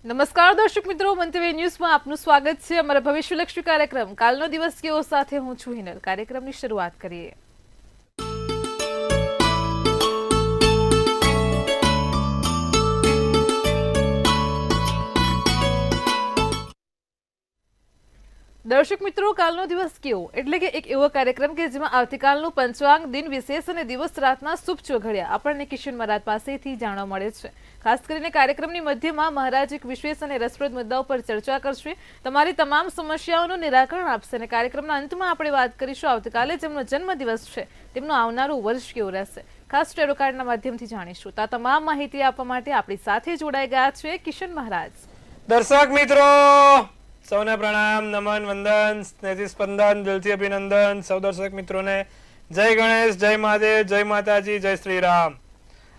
નમસ્કાર દર્શક મિત્રો, મંતવ્ય ન્યૂઝમાં આપનું સ્વાગત છે. અમારા ભવિષ્યલક્ષી કાર્યક્રમ કાલનો દિવસ કેવો સાથે હું છું હિનલ. કાર્યક્રમની શરૂઆત કરીએ. દર્શક મિત્રો, કાલનો દિવસ કેવો એટલે કે એક એવો કાર્યક્રમ કે જેમાં આવતીકાલનું પંચાંગ, દિન વિશેષ અને દિવસ રાતના શુભ ચોઘડિયા આપણને કિશન મહારાજ પાસેથી જાણવા મળે છે. ખાસ કરીને કાર્યક્રમની મધ્યમાં મહારાજ એક વિશેષ અને રસપ્રદ મુદ્દાઓ પર ચર્ચા કરશે, તમારી તમામ સમસ્યાઓનું નિરાકરણ આપશે અને કાર્યક્રમના અંતમાં આપણે વાત કરીશું આવતીકાલે જેમનો જન્મદિવસ છે તેમનું આવનારું વર્ષ કેવું રહેશે. ખાસ ટેરો કાર્ડના માધ્યમથી જાણીશું. તો આ તમામ માહિતી આપવા માટે આપણી સાથે જોડાઈ ગયા છે કિશન મહારાજ. દર્શક મિત્રો સૌને પ્રણામ, નમન, વંદન, સ્નેહથી સ્પંદન, દિલથી અભિનંદન. સૌ દર્શક મિત્રોને જય ગણેશ, જય મહાદેવ, જય માતાજી, જય શ્રી રામ.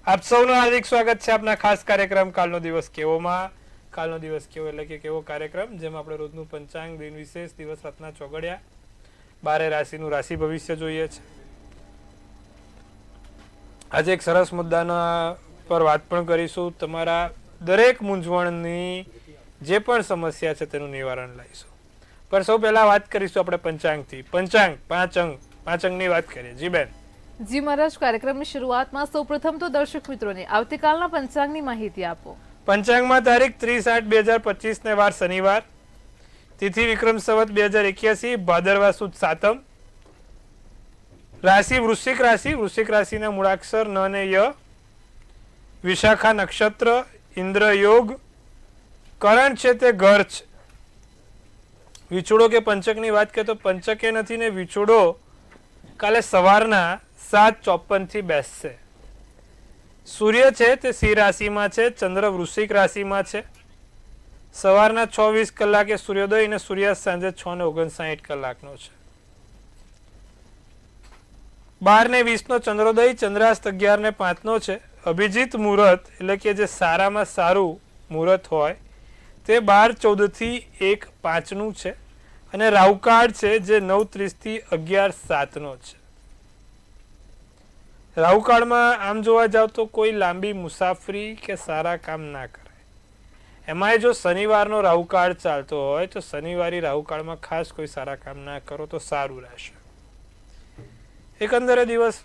આપ સૌનું હાર્દિક સ્વાગત છે આપના ખાસ કાર્યક્રમ કાલનો દિવસ કેવોમાં. કાલનો દિવસ કેવો એટલે કે કેવો કાર્યક્રમ જેમાં આપણે રોજનું પંચાંગ, દિન વિશેષ, દિવસ રાતના ચોઘડિયા, 12 રાશિનું રાશિ ભવિષ્ય જોઈએ છે. આજે એક સરસ મુદ્દાના પર વાત પણ કરીશું. તમારા દરેક મૂંઝવણની જે પણ સમસ્યા છે તેનું નિવારણ લાવીશું. પણ સૌ પહેલા વાત કરીશું આપણે પંચાંગથી. પંચાંગ, પાંચ અંગની વાત કરીએ. જી બેન. જી મહારાજ, કાર્યક્રમની શરૂઆતમાં સૌપ્રથમ તો દર્શક મિત્રોને આવતીકાલના પંચાંગની માહિતી આપો. પંચાંગમાં તારીખ 30/8/2025 ને વાર શનિવાર, તિથિ વિક્રમ સંવત 2081, ભાદરવા સુદ સાતમ, રાશિ વૃશ્ચિક રાશિ, વૃશ્ચિક રાશિના મૂળાક્ષર ન ને ય, વિશાખા નક્ષત્ર, ઇન્દ્ર યોગ, કરણ છે તે ઘર છે. વિછોડો કે પંચકની વાત કરીએ તો પંચકે નથી ને વિછોડો કાલે સવારના 7:54 થી બેસશે. સૂર્ય છે તે સિંહ રાશિમાં છે, ચંદ્ર વૃશ્ચિક રાશિમાં છે. સવારના 6:20 કલાકે સૂર્યોદય અને સૂર્યાસ્ત સાંજે 6:59 કલાકનો છે. 12:20 નો ચંદ્રોદય, ચંદ્રાસ્ત 11:05 નો છે. અભિજીત મુહૂર્ત એટલે કે જે સારામાં સારું મુહૂર્ત હોય તે 12:14 થી 1:05 નું છે અને રાહુકાળ છે જે 9:30 થી 11:07 નો છે. રાહુકાળમાં આમ જોવા જાવ તો કોઈ લાંબી મુસાફરી કે સારા કામ ના કરાય. એમાંય જો શનિવારનો રાહુકાળ ચાલતો હોય તો શનિવારી રાહુકાળમાં ખાસ કોઈ સારા કામ ના કરો તો સારું રહેશે. એકંદરે દિવસ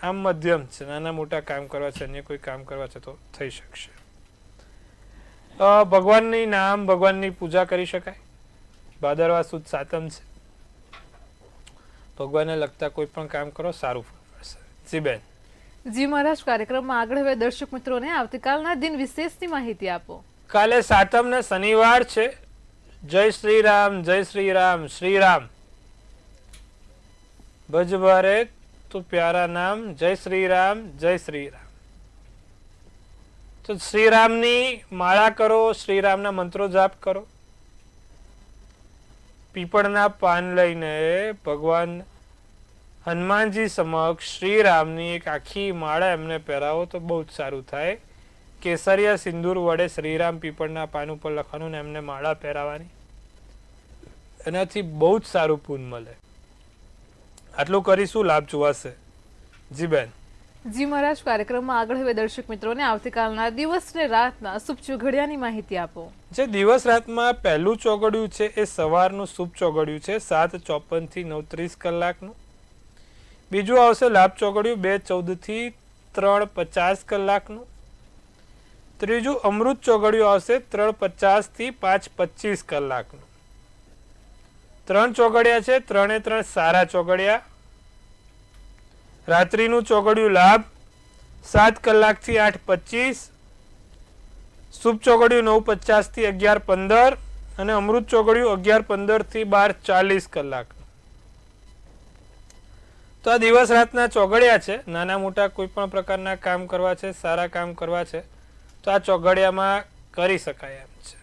આમ મધ્યમ છે. નાના મોટા કામ કરવા છે, અન્ય કોઈ કામ કરવા છે તો થઈ શકશે. ભગવાનની નામ, ભગવાનની પૂજા કરી શકાય. ભાદરવા સુદ સાતમ છે. ભગવાનને લગતા કોઈ પણ કામ કરો, સારું ફળ મળશે. જી બેન. જી મહારાજ, કાર્યક્રમમાં આગળ હવે દર્શક મિત્રોને આવતીકાલના દિન વિશેષની માહિતી આપો. કાલે સાતમ ને શનિવાર છે. જય શ્રી રામ, જય શ્રી રામ, શ્રી રામ ભજ ભારે તો પ્યારા નામ, જય શ્રી રામ, જય શ્રી રામ. તો શ્રીરામની માળા કરો, શ્રીરામના મંત્રો જાપ કરો. પીપળના પાન લઈને ભગવાન હનુમાનજી સમક્ષ શ્રીરામની એક આખી માળા એમને પહેરાવો તો બહુ જ સારું થાય. કેસરિયા સિંદૂર વડે શ્રીરામ પીપળના પાન ઉપર લખવાનું ને એમને માળા પહેરાવાની, એનાથી બહુ જ સારું પૂન મળે. આટલું કરીશું, લાભ જોવાશે. જી બેન. જી મહારાજ, કાર્યક્રમમાં આગળ હવે દર્શક મિત્રોને આવતીકાલના દિવસ ને રાતના શુભ ચોઘડિયાની માહિતી આપો. જે દિવસ રાતમાં પહેલું ચોઘડિયું છે એ સવારનું શુભ ચોઘડિયું છે 7:54 થી 9:30 કલાકનું. બીજું આવશે લાભ ચોઘડિયું 2:14 થી 3:50 કલાકનું. ત્રીજું અમૃત ચોઘડિયું આવશે 3:50 થી 5:25 કલાકનું. 3 ચોઘડિયા છે, 3 સારા ચોઘડિયા. રાત્રિનું ચોઘડિયું લાભ 7 કલાકથી 8:25, શુભ ચોઘડિયું 9:50 થી 11:15 અને અમૃત ચોઘડિયું 11:15 થી 12:40 કલાક. તો આ દિવસ રાતના ચોઘડિયા છે. નાના મોટા કોઈ પણ પ્રકારના કામ કરવા છે, સારા કામ કરવા છે તો આ ચોઘડિયામાં કરી શકાય એમ છે.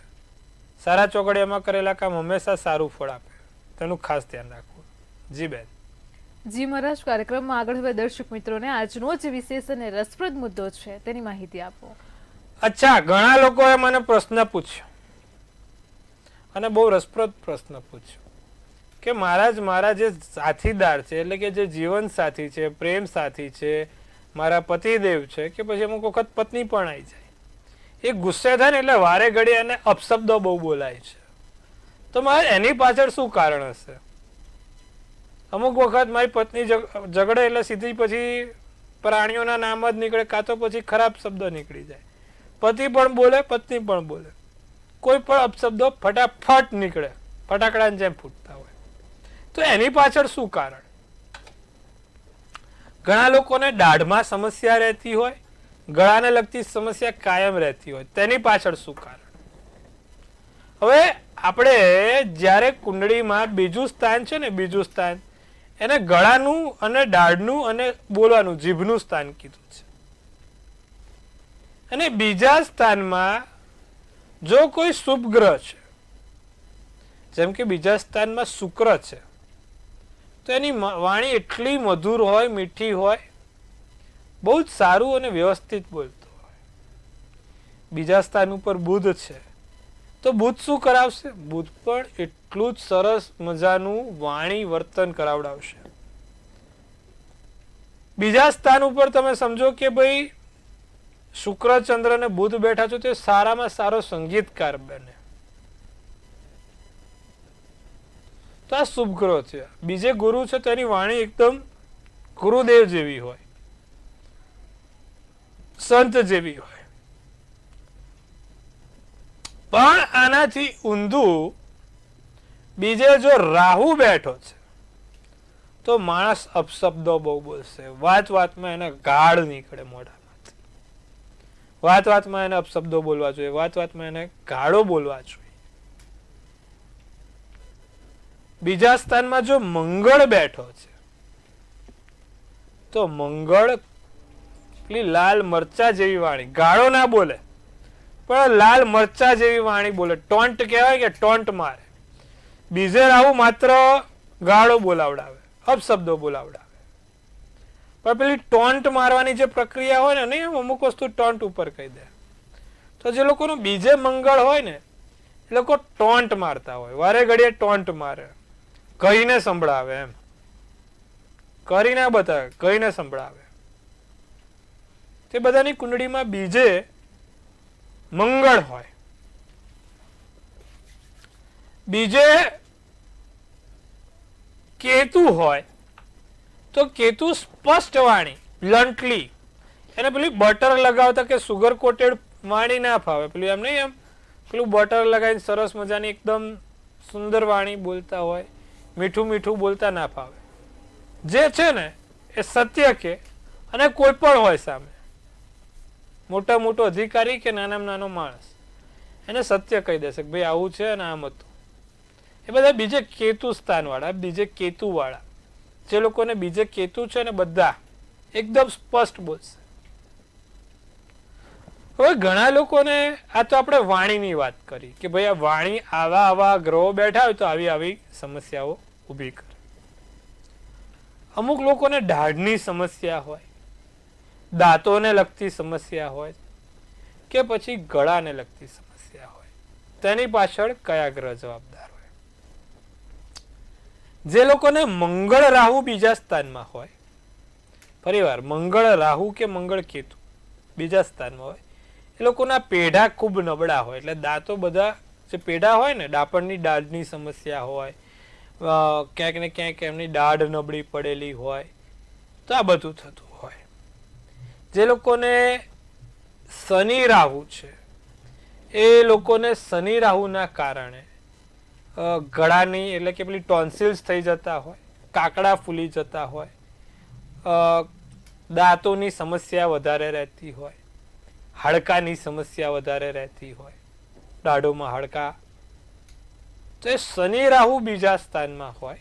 સારા ચોઘડિયામાં કરેલા કામ હંમેશા સારું ફળ આપે, તેનું ખાસ ધ્યાન રાખવું. જી બેન. જી મહારાજ, કાર્યક્રમમાં આગળ હવે દર્શક મિત્રોને આજનો જે વિશેષ અને રસપ્રદ મુદ્દો છે તેની માહિતી આપો. અચ્છા, ઘણા લોકોએ મને પ્રશ્ન પૂછ્યો અને બહુ રસપ્રદ પ્રશ્ન પૂછ્યો કે મહારાજ, મારા જે સાથીદાર છે એટલે કે જે જીવન સાથી છે, પ્રેમ સાથી છે, મારા પતિદેવ છે કે પછી અમુક વખત પત્ની પણ આવી જાય, એ ગુસ્સે થાય ને એટલે વારે ઘડી એને અપશબ્દો બહુ બોલાય છે. તો મારે એની પાછળ શું કારણ હશે? અમુક વખત મારી પત્ની ઝઘડે એટલે સીધી પછી પ્રાણીઓના નામ જ નીકળે, કાં તો પછી ખરાબ શબ્દો નીકળી જાય. પતિ પણ બોલે, પત્ની પણ બોલે, કોઈ પણ અપશબ્દો ફટાફટ નીકળે, ફટાકડાની જેમ ફૂટતા હોય. તો એની પાછળ શું કારણ? ઘણા લોકોને દાઢમાં સમસ્યા રહેતી હોય, ગળાને લગતી સમસ્યા કાયમ રહેતી હોય, તેની પાછળ શું કારણ? હવે આપણે જ્યારે કુંડળીમાં બીજું સ્થાન છે ને, બીજું સ્થાન એને ગળાનું અને દાઢનું અને બોલવાનું જીભનું સ્થાન કીધું છે. અને બીજા સ્થાનમાં જો કોઈ શુભ ગ્રહ છે, જેમ કે બીજા સ્થાનમાં શુક્ર છે, તો એની વાણી એટલી મધુર હોય, મીઠી હોય, બહુ જ સારું અને વ્યવસ્થિત બોલતો હોય. બીજા સ્થાન ઉપર બુધ છે, તો બુધ શું કરાવશે? બુધ પણ એટલું જ સરસ મજાનું વાણી વર્તન કરાવડાવશે. બીજા સ્થાન ઉપર તમે સમજો કે ભાઈ શુક્ર, ચંદ્ર અને બુધ બેઠા છો, તે સારામાં સારો સંગીતકાર બને. તો આ શુભ ગ્રહ છે. બીજે ગુરુ છે, તો એની વાણી એકદમ ગુરુદેવ જેવી હોય, સંત જેવી હોય. પણ આનાથી ઊંધું બીજે જો રાહુ બેઠો છે, તો માણસ અપશબ્દો બહુ બોલશે. વાત વાતમાં એને ગાળ નીકળે મોઢામાંથી. વાત વાતમાં એને અપશબ્દો બોલવા જોઈએ, વાત વાતમાં એને ગાળો બોલવા જોઈએ. બીજા સ્થાનમાં જો મંગળ બેઠો છે, તો મંગળ લાલ મરચા જેવી વાણી, ગાળો ના બોલે પણ લાલ મરચા જેવી વાણી બોલે. ટોન્ટ કહેવાય કે ટોન્ટ મારે. બીજે રાહુ માત્ર ગાળો બોલાવડાવે, અપશબ્દો બોલાવડાવે. પણ પેલી ટોન્ટ મારવાની જે પ્રક્રિયા હોય ને, નહીં અમુક વસ્તુ ટોન્ટ ઉપર કહી દે. તો જે લોકોનું બીજે મંગળ હોય ને, એ લોકો ટોન્ટ મારતા હોય, વારે ઘડીએ ટોન્ટ મારે, કહીને સંભળાવે. એમ કરી ના બતાવે, કહીને સંભળાવે. તે બધાની કુંડળીમાં બીજે મંગળ હોય. બીજે કેતુ હોય, તો કેતુ સ્પષ્ટ વાણી, બ્લન્ટલી. એને પેલી બટર લગાવતા કે સુગર કોટેડ વાણી ના ફાવે. પેલું એમ નહીં, એમ પેલું બટર લગાવીને સરસ મજાની એકદમ સુંદર વાણી બોલતા હોય, મીઠું મીઠું બોલતા ના ફાવે. જે છે ને એ સત્ય કે, અને કોઈ પણ હોય સામે, મોટા મોટો અધિકારી કે નાનામાં નાનો માણસ, એને સત્ય કહી દેશે કે ભાઈ આવું છે અને આમ હતું. એ બધા બીજે કેતુ સ્થાન વાળા, બીજે કેતુ વાળા, જે લોકોને બીજે કેતુ છે ને, બધા એકદમ સ્પષ્ટ બોલશે. હવે ઘણા લોકોને, આ તો આપણે વાણીની વાત કરી કે ભાઈ આ વાણી આવા આવા ગ્રહો બેઠા હોય તો આવી આવી સમસ્યાઓ ઊભી કરે. અમુક લોકોને દાઢની સમસ્યા હોય, દાંતોને લગતી સમસ્યા હોય, કે પછી ગળાને લગતી સમસ્યા હોય, તેની પાછળ કયા ગ્રહ જવાબદાર હોય? જે લોકોને મંગળ રાહુ બીજા સ્થાનમાં હોય, ફરીવાર મંગળ રાહુ કે મંગળ કેતુ બીજા સ્થાનમાં હોય, એ લોકોના પેઢા ખૂબ નબળા હોય. એટલે દાંતો બધા જે પેઢા હોય ને, ડાપણની દાઢની સમસ્યા હોય, ક્યાંક ને ક્યાંક એમની દાઢ નબળી પડેલી હોય, તો આ બધું થતું હોય. જે લોકોને શનિ રાહુ છે, એ લોકોને શનિ રાહુના કારણે ગળાની એટલે કે પેલી ટોન્સિલ્સ થઈ જતા હોય, કાકડા ફૂલી જતા હોય, દાંતોની સમસ્યા વધારે રહેતી હોય, હાડકાની સમસ્યા વધારે રહેતી હોય, દાઢોમાં હાડકા. તો એ શનિ રાહુ બીજા સ્થાનમાં હોય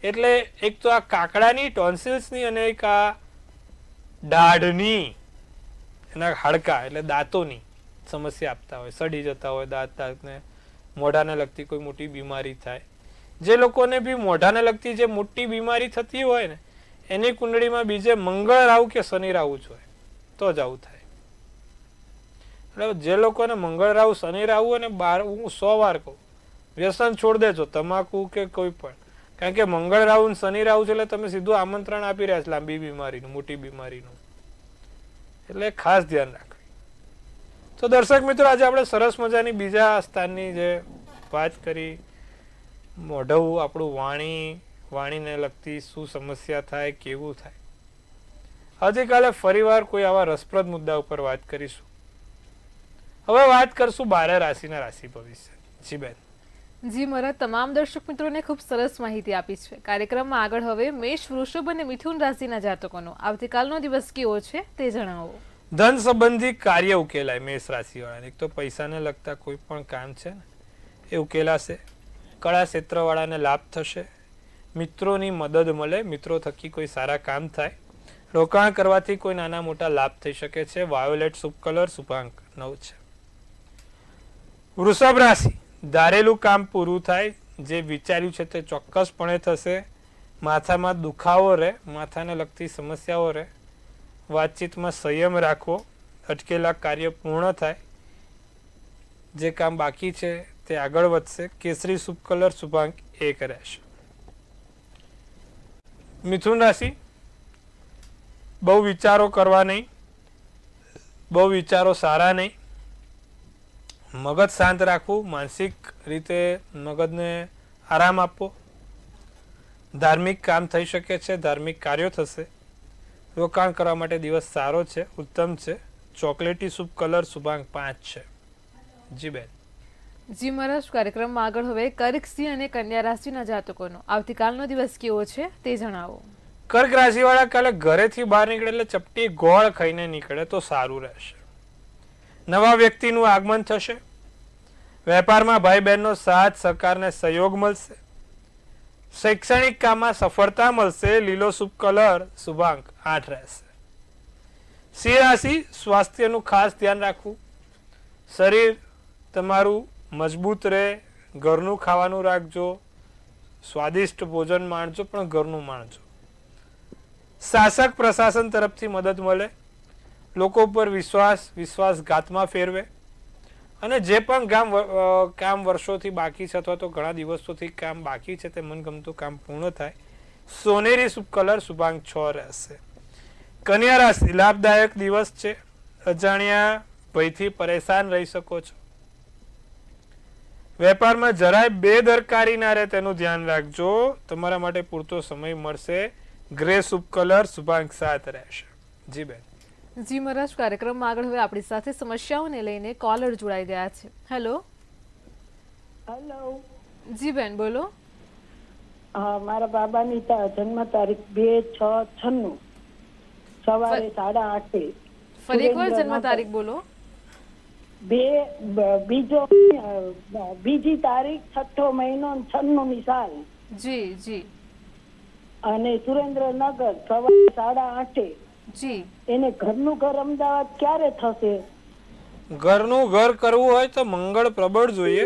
એટલે એક તો આ કાકડાની, ટોન્સિલ્સની, અને એક આ દાઢની, એના હાડકા એટલે દાંતોની સમસ્યા આપતા હોય, સડી જતા હોય દાંતને, મોઢાને લગતી કોઈ મોટી બીમારી થાય. જે લોકોને બી મોઢાને લગતી જે મોટી બીમારી થતી હોય ને, એની કુંડળીમાં બીજે મંગળ રાહુ કે શનિ રાહુ જ હોય તો જ આવું થાય. એટલે જે લોકોને મંગળ રાહુ, શનિ રાહુ, અને હું 100 વાર કહું, વ્યસન છોડ દેજો, તમાકુ કે કોઈ પણ. કારણ કે મંગળ રાહુ શનિ રાહુ છે એટલે તમે સીધું આમંત્રણ આપી રહ્યા છો લાંબી બીમારીનું, મોટી બીમારીનું. એટલે ખાસ ધ્યાન રાખવું. તો દર્શક મિત્રો, આજે આપણે સરસ મજાની બીજા સ્થાનની જે વાત કરી, મોઢું આપણું વાણીને લગતી શું સમસ્યા થાય, કેવું થાય. આવતીકાલે ફરીવાર કોઈ આવા રસપ્રદ મુદ્દા ઉપર વાત કરીશું. હવે વાત કરશું 12 રાશિના રાશિ ભવિષ્ય. જી બેન. જી મારા તમામ દર્શક મિત્રોને ખૂબ સરસ માહિતી આપી છે. કાર્યક્રમમાં આગળ હવે મેષ, વૃષભ અને મિથુન રાશિના જાતકોનો આવતીકાલનો દિવસ કેવો છે તે જણાવો. ધન સંબંધી કાર્ય ઉકેલાય. મેષ રાશિ વાળાને એક તો પૈસાને લગતા કોઈ પણ કામ છે ને એ ઉકેલાશે. કળા ક્ષેત્ર વાળાને લાભ થશે. મિત્રોની મદદ મળે. મિત્રો થકી કોઈ સારા કામ થાય. રોકાણ કરવાથી કોઈ નાના મોટા લાભ થઈ શકે છે. વાયોલેટ શુભ કલર, શુભાંક 9 છે. વૃષભ રાશિ, ધારેલું કામ પૂરું થાય. જે વિચાર્યું છે તે ચોક્કસપણે થશે. માથામાં દુખાવો રહે, માથાને લગતી સમસ્યાઓ રહે. વાતચીતમાં સંયમ રાખવો. અટકેલા કાર્ય પૂર્ણ થાય. જે કામ બાકી છે તે આગળ વધશે. કેસરી શુભ કલર, શુભાંક 1 રહેશે. મિથુન રાશિ, બહુ વિચારો કરવા નહીં, બહુ વિચારો સારા નહીં. મગજ શાંત રાખવું. માનસિક રીતે મગજને આરામ આપવો. ધાર્મિક કામ થઈ શકે છે. ધાર્મિક કાર્યો થશે. રોકાણ કરવા માટે દિવસ સારો છે, ઉત્તમ છે. ચોકલેટી શુભ કલર, શુભાંક 5 છે. જી બેન. જી મહારાજ, કાર્યક્રમમાં આગળ હવે કર્ક, સિંહ અને કન્યા રાશિના જાતકોનો આવતીકાલનો દિવસ કેવો છે તે જણાવો. કર્ક રાશિ વાળા કાલે ઘરેથી બહાર નીકળે એટલે ચપટી ગોળ ખાઈને નીકળે તો સારું રહેશે. નવા વ્યક્તિનું આગમન થશે. વેપારમાં ભાઈ બહેનનો સાથ સહકારને સહયોગ મળશે. શૈક્ષણિક કામમાં સફળતા મળશે. લીલો શુભ કલર, શુભાંક 8 રહેશે. સિંહ રાશિ, સ્વાસ્થ્યનું ખાસ ધ્યાન રાખવું. શરીર તમારું મજબૂત રહે. ઘરનું ખાવાનું રાખજો. સ્વાદિષ્ટ ભોજન માણજો, પણ ઘરનું માણજો. શાસક પ્રશાસન તરફથી મદદ મળે. લોકો પર વિશ્વાસઘાતમાં ફેરવે. અને જે પણ કામ વર્ષોથી બાકી છે અથવા તો ઘણા દિવસોથી કામ બાકી છે તે મનગમતું કામ પૂર્ણ થાય. સોનેરી શુભ કલર, શુભાંક 6 રહેશે. કન્યા રાશિ, લાભદાયક દિવસ છે. અજાણ્યા ભયથી પરેશાન રહી શકો છો. વેપારમાં જરાય બેદરકારી ના રહે તેનું ધ્યાન રાખજો. તમારા માટે પૂરતો સમય મળશે. ગ્રે શુભ કલર, શુભાંક 7 રહેશે. જી બેન. જી મહારાજ, કાર્યક્રમમાં આગળ હવે આપણી સાથે સમસ્યાઓને લઈને કોલર જોડાઈ ગયા છે. હેલો. હેલો. જી બેન, બોલો. મારા બાબાની જન્મ તારીખ 2/6/96 સવારે 8:30. ફરી એકવાર જન્મ તારીખ બોલો. બીજી તારીખ 6ઠો મહિનો 96ની સાલ. જી જી. અને સુરેન્દ્રનગર સવારે 8:30. જી. એને ઘરનું ઘર અમદાવાદ ક્યારે થશે? ઘરનું ઘર કરવું હોય તો મંગળ પ્રબળ જોઈએ.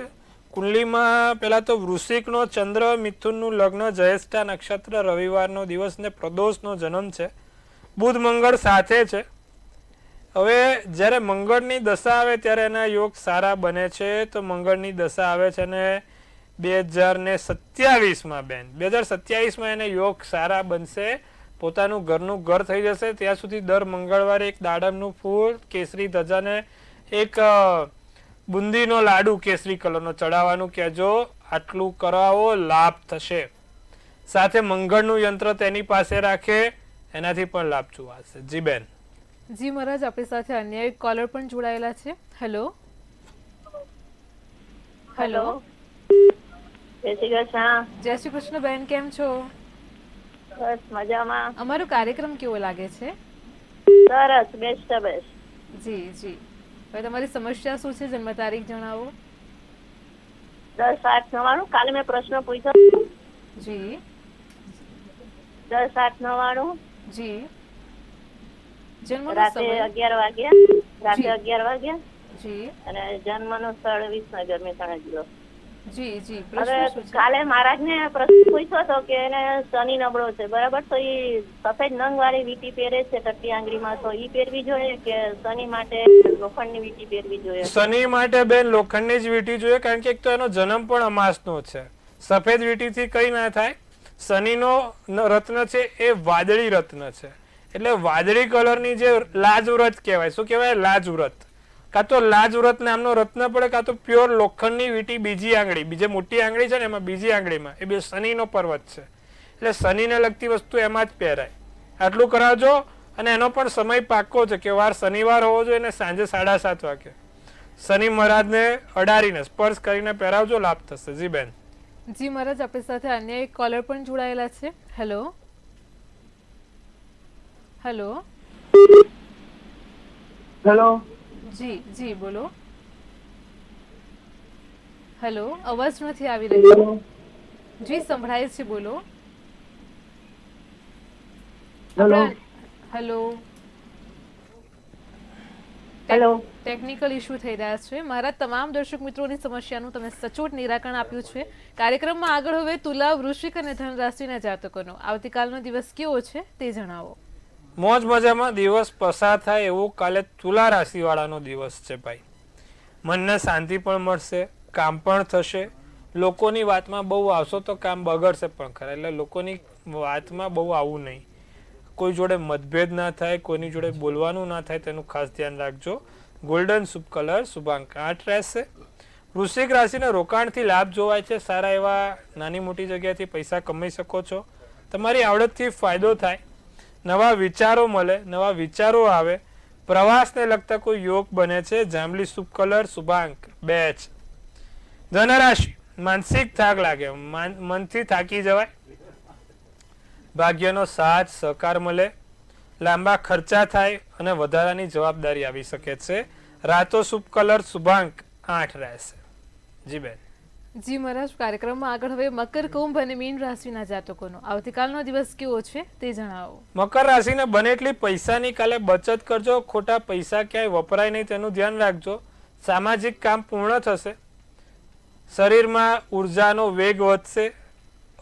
કુંડલીમાં પેલા તો વૃશ્ચિકનો ચંદ્ર, મિથુનનું લગ્ન, જ્યેષ્ઠા નક્ષત્ર, રવિવારનો દિવસ ને પ્રદોષનો જન્મ છે. બુધ મંગળ સાથે છે. હવે જ્યારે મંગળની દશા આવે ત્યારે એના યોગ સારા બને છે. તો મંગળની દશા આવે છે ને 2027માં બેન, 2027માં એને યોગ સારા બનશે. પોતાનું ઘરનું ઘર થઈ જશે. ત્યાં સુધી દર મંગળવારે એક દાડમનું ફૂલ, કેસરી ધજાને એક બુંદીનો લાડુ કેસરી કલરનો ચડાવવાનું કહેજો. આટલું કરાવો, લાભ થશે. સાથે મંગળનું યંત્ર તેની પાસે રાખે, એનાથી પણ લાભ જોવાશે. જી બેન. જી મહારાજ, આપણી સાથે અન્ય એક કોલર પણ જોડાયેલા છે. હેલો. હેલો. જય શ્રી કૃષ્ણ. જય શ્રી કૃષ્ણ બેન, કેમ છો? બસ મજામાં. અમારો કાર્યક્રમ કેવો લાગે છે? સરસ, બેસ્ટ બેસ્ટ. જી જી. હવે તમારી સમસ્યા શું છે? જન્મ તારીખ જણાવો. 10/8/99. કાલે મેં પ્રશ્ન પૂછ્યો. જી. 10/8/99. જી. જન્મનો રાતે સમય? 11 વાગ્યા. રાતે જી. 11 વાગ્યા. જી. અને જન્મનું સ્થળ વિસનગર, મહેસાણા જિલ્લો. જી જી. હવે પ્રશ્ન શું છે? કાલે મહારાજને પ્રશ્ન પૂછ્યો હતો કે એને શનિ નબળો છે, બરાબર? તો એ સફેદ નંગ વાળી વીંટી પહેરે છે ટટ્ટી આંગળીમાં, તો ઈ પહેરવી જોઈએ કે શનિ માટે લોખંડની વીંટી પહેરવી જોઈએ? શનિ માટે બેન લોખંડની જ વીંટી જોઈએ. કારણ કે એક તો એનો જન્મ પણ અમાસનો છે. સફેદ વીંટીથી કઈ ના થાય. શનિનો રત્ન છે એ વાદળી રત્ન છે. એટલે વાદળી કલરની જે લાજવ્રત કહેવાય. શું કહેવાય? લાજવ્રત. કાં તો લાજવ્રત નામનો રત્ન પડે, કાં તો પ્યોર લોખંડની વીંટી બીજી આંગળી, બીજે મોટી આંગળી છે ને એમાં બીજી આંગળીમાં, એ બે શનિનો પર્વત છે એટલે શનિને લગતી વસ્તુ એમાં જ પહેરાય. આટલું કરાવજો. અને એનો પણ સમય પાક્કો છે કે વાર શનિવાર હોવો જોઈએ અને સાંજે 7:30 વાગે શનિ મહારાજને અડાડીને સ્પર્શ કરીને પહેરાવજો, લાભ થશે. જી બેન. જી મહારાજ, આપણી સાથે અન્ય એક કોલર પણ જોડાયેલા છે. Hello hello hello. જી જી બોલો. હેલો, અવાજ નથી આવી રહ્યો. જી સંભળાય છે, બોલો. Hello. Hello hello. Technical issue થઈ રહ્યા છે. મારા તમામ દર્શક મિત્રોની સમસ્યાનું તમે સચોટ નિરાકરણ આપ્યું છે. કાર્યક્રમમાં આગળ હવે તુલા, વૃશ્ચિક અને ધન રાશિના જાતકોનો આવતીકાલનો દિવસ કેવો છે તે જણાવો. મોજ મજામાં દિવસ પસાર થાય એવો કાલે તુલા રાશિ વાળાનો દિવસ છે ભાઈ. મનને શાંતિ પણ મળશે, કામ પણ થશે. લોકોની વાતમાં બહુ આવશો તો કામ બગડશે પણ ખરા, એટલે લોકોની વાતમાં બહુ આવવું નહીં. કોઈ જોડે મતભેદ ના થાય, કોઈની જોડે બોલવાનું ના થાય, તેનું ખાસ ધ્યાન રાખજો. ગોલ્ડન શુભ કલર, શુભાંક 8 રહેશે. વૃશ્ચિક રાશિને રોકાણથી લાભ જોવાય છે. સારા એવા નાની મોટી જગ્યાએથી પૈસા કમાઈ શકો છો. તમારી આવડતથી ફાયદો થાય, નવા વિચારો મળે, નવા વિચારો આવે. પ્રવાસને લગતા કોઈ યોગ બને છે. જાંબલી શુભ કલર, શુભાંક 2 છે. ધનરાશિ, માનસિક થાક લાગે, મનથી થાકી જવાય. ભાગ્યનો સાથ સહકાર મળે, લાંબા ખર્ચા થાય અને વધારાની જવાબદારી આવી શકે છે. રાતો શુભ કલર, શુભાંક 8 રહેશે. જી બેન. જી મહારાજ, કાર્યક્રમમાં આગળ હવે મકર, કુંભ અને મીન રાશિના જાતકોનો આવતીકાલનો દિવસ કેવો છે તે જણાવો. મકર રાશિને બને એટલી પૈસાની કાલે બચત કરજો. ખોટા પૈસા ક્યાંય વપરાય નહીં તેનું ધ્યાન રાખજો. સામાજિક કામ પૂર્ણ થશે. શરીરમાં ઉર્જાનો વેગ વધશે.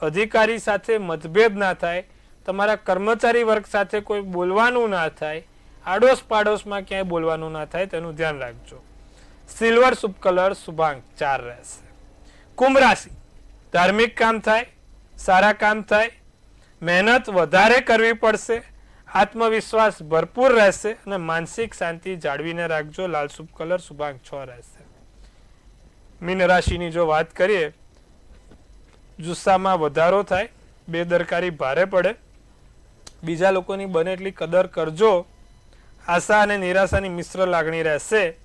અધિકારી સાથે મતભેદ ના થાય. તમારા કર્મચારી વર્ગ સાથે કોઈ બોલવાનું ના થાય. આડોશ પાડોશમાં ક્યાંય બોલવાનું ના થાય તેનું ધ્યાન રાખજો. સિલ્વર શુભ કલર, શુભાંક 4 રહેશે. કુંભ રાશિ, ધાર્મિક કામ થાય, સારા કામ થાય. મહેનત વધારે કરવી પડશે. આત્મવિશ્વાસ ભરપૂર રહેશે અને માનસિક શાંતિ જાળવીને રાખજો. લાલ શુભ કલર, શુભાંક 6 રહેશે. મીન રાશિની જો વાત કરીએ, જુસ્સામાં વધારો થાય, બેદરકારી ભારે પડે. બીજા લોકોની બને એટલી કદર કરજો. આશા અને નિરાશાની મિશ્ર લાગણી રહેશે.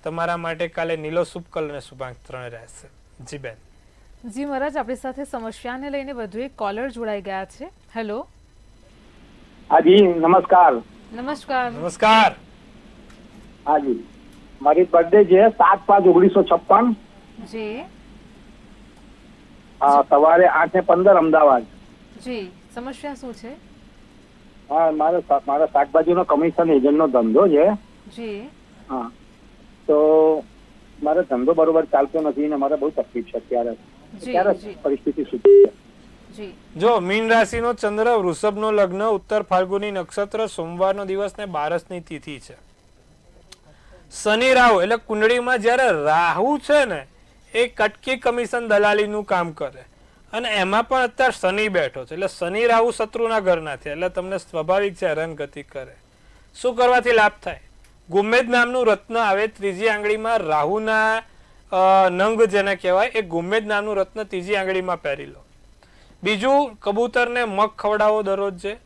તમારા માટે કાલે નીલો શુભ કલર અને શુભાંક 3 રહેશે. જી બેન. જી મહારાજ, આપણી સાથે સમસ્યાને લઈને વધુ એક કોલર જોડાઈ ગયા છે. હેલો. હાજી નમસ્કાર. નમસ્કાર. નમસ્કાર. હાજી, મારી બર્થડે છે 7/5/1956. જી સવારે 8:15 અમદાવાદ. જી, સમસ્યા શું છે? હા, મારા શાકભાજીનો કમિશન એજન્ટનો ધંધો છે. જી. હા, તો મારો ધંધો બરોબર ચાલતો નથી ને મારે બહુ તકલીફ છે અત્યારે. પરિસ્થિતિ શું છે? જી. જો મીન રાશિનો ચંદ્ર, વૃષભનો લગ્ન, ઉત્તર ફાલ્ગુની નક્ષત્ર, સોમવારનો દિવસ ને 12ની તિથિ છે. શનિ રાહુ એટલે કુંડળીમાં જ્યારે રાહુ છે ને એ કટકી કમિશન દલાલીનું કામ કરે અને એમાં પણ અત્યારે શનિ બેઠો છે એટલે શનિ રાહુ શત્રુના ઘરના છે એટલે તમને સ્વાભાવિક છે હેરાનગતિ કરે. શું કરવાથી લાભ થાય? ગુમેદ નામનું રત્ન આવે ત્રીજી આંગળીમાં, રાહુના નંગ જેને કહેવાય એ ગુમેદ નામનું રત્ન ત્રીજી આંગળીમાં પહેરી લો. બીજું, કબૂતરને મગ ખવડાવો દરરોજ છે.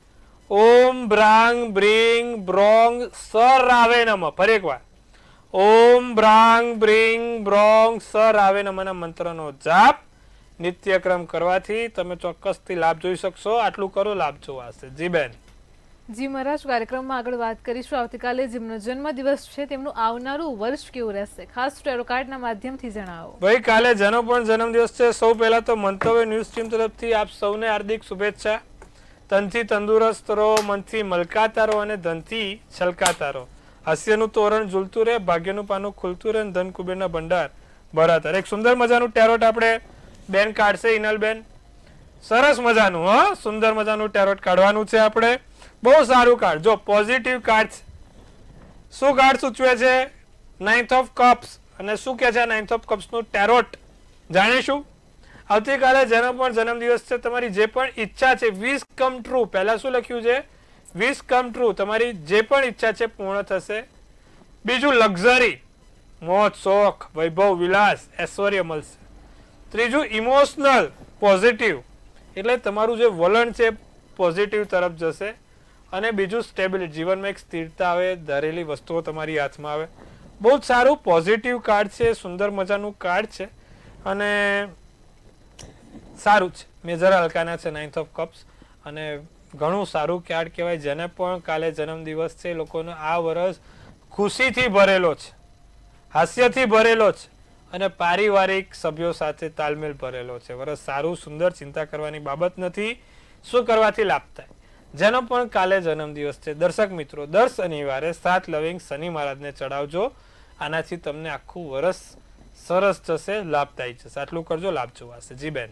ઓમ બ્રાંગ બ્રિંગ બ્રોંગ સર આવે નમ. ફરી એક વાર, ઓમ બ્રાંગ બ્રિંગ બ્રોંગ સર આવે નમના મંત્રનો જાપ નિત્યક્રમ કરવાથી તમે ચોક્કસથી લાભ જોઈ શકશો. આટલું કરો, લાભ જોવાશે. જી બેન. જી મહારાજ, કાર્યક્રમમાં આગળ વાત કરીશું. આવતીકાલે જેમનો જન્મ દિવસ છે તેમનું આવનારું વર્ષ કેવું રહેશે, ખાસ ટેરો કાર્ડના માધ્યમથી જણાવો. ભાઈ, કાલે જેનો પણ જન્મદિવસ છે સૌ પહેલા તો મંતવ્ય ન્યૂઝ ટીમ તરફથી આપ સૌને હાર્દિક શુભેચ્છા. તનથી તંદુરસ્ત રહો, મનથી મલકાતા રહો અને ધનથી છલકાતા રહો. હાસ્યનું તોરણ ઝૂલતું રહે, ભાગ્યનું પાનું ખુલતું રહે, ધન કુબેરના ભંડાર ભરાતા રહે. એક સુંદર મજાનું ટેરોટ આપણે બેન કાઢશે, ઇનલબેન. સરસ મજાનું, હા, સુંદર મજાનું ટેરોટ કાઢવાનું છે આપણે. બહુ સારું કાર્ડ. જો પોઝિટિવ કાર્ડ શું કાર્ડ સૂચવે છે? 9th of cups. અને શું કે છે 9th ઓફ કપ્સ નું ટેરોટ જાણીશું. આવતીકાલે જેનો પણ જન્મદિવસ છે તમારી જે પણ ઈચ્છા છે વિશ કમ ટ્રુ. પહેલા શું લખ્યું છે? વિશ કમ ટ્રુ. તમારી જે પણ ઈચ્છા છે પૂર્ણ થશે. બીજું, લક્ઝરી. મોજ શોખ વૈભવ વિલાસ ઐશ્વર્ય મળશે. ત્રીજું ઇમોશનલ પોઝિટિવ, એટલે તમારું જે વલણ છે પોઝિટિવ તરફ જશે. અને બીજું સ્ટેબિલિટી, જીવનમાં એક સ્થિરતા આવે, ધરેલી વસ્તુઓ તમારી હાથમાં આવે. બહુ જ સારું પોઝિટિવ કાર્ડ છે, સુંદર મજાનું કાર્ડ છે અને સારું છે. મેજર હલકાના છે 9 ઓફ કપ્સ અને ઘણું સારું કાર્ડ કહેવાય. જેને પણ કાલે જન્મદિવસ છે એ લોકોનો આ વર્ષ ખુશીથી ભરેલો છે, હાસ્યથી ભરેલો છે અને પારિવારિક સભ્યો સાથે તાલમેલ ભરેલો છે. વર્ષ સારું સુંદર, ચિંતા કરવાની બાબત નથી. શું કરવાથી લાભ થાય? જેનો પણ કાલે જન્મદિવસ છે દર્શક મિત્રો, દર શનિવારે 7 લવિંગ શનિ મહારાજને ચડાવજો. આનાથી તમને આખું વર્ષ સરસ જશે, લાભદાયી જશે. આટલું કરજો, લાભ જોવાશે. જી બેન.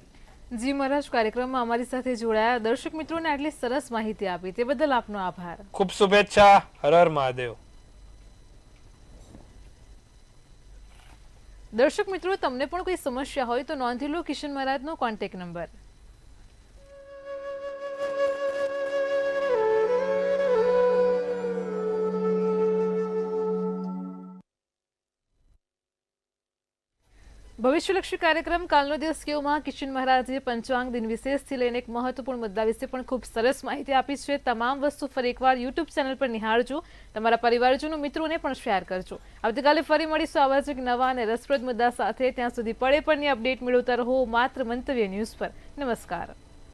જી મહારાજ, કાર્યક્રમમાં અમારી સાથે જોડાયા, દર્શક મિત્રોને આટલી સરસ માહિતી આપી તે બદલ આપનો આભાર. ખૂબ શુભેચ્છા. હર હર મહાદેવ. દર્શક મિત્રો, તમને પણ કોઈ સમસ્યા હોય તો નોંધી લો કિશન મહારાજનો કોન્ટેક્ટ નંબર. ભવિષ્યલક્ષી કાર્યક્રમ કાલનો દિવસ કેવોમાં કિશન મહારાજે પંચાંગ દિન વિશેષથી લઈને એક મહત્વપૂર્ણ મુદ્દા વિશે પણ ખૂબ સરસ માહિતી આપી છે. તમામ વસ્તુ ફરી એકવાર યુટ્યુબ ચેનલ પર નિહાળજો, તમારા પરિવારજનો મિત્રોને પણ શેર કરજો. આવતીકાલે ફરી મળીશું આવા જ એક નવા અને રસપ્રદ મુદ્દા સાથે. ત્યાં સુધી પડે પણની અપડેટ મેળવતા રહો માત્ર મંતવ્ય ન્યૂઝ પર. નમસ્કાર.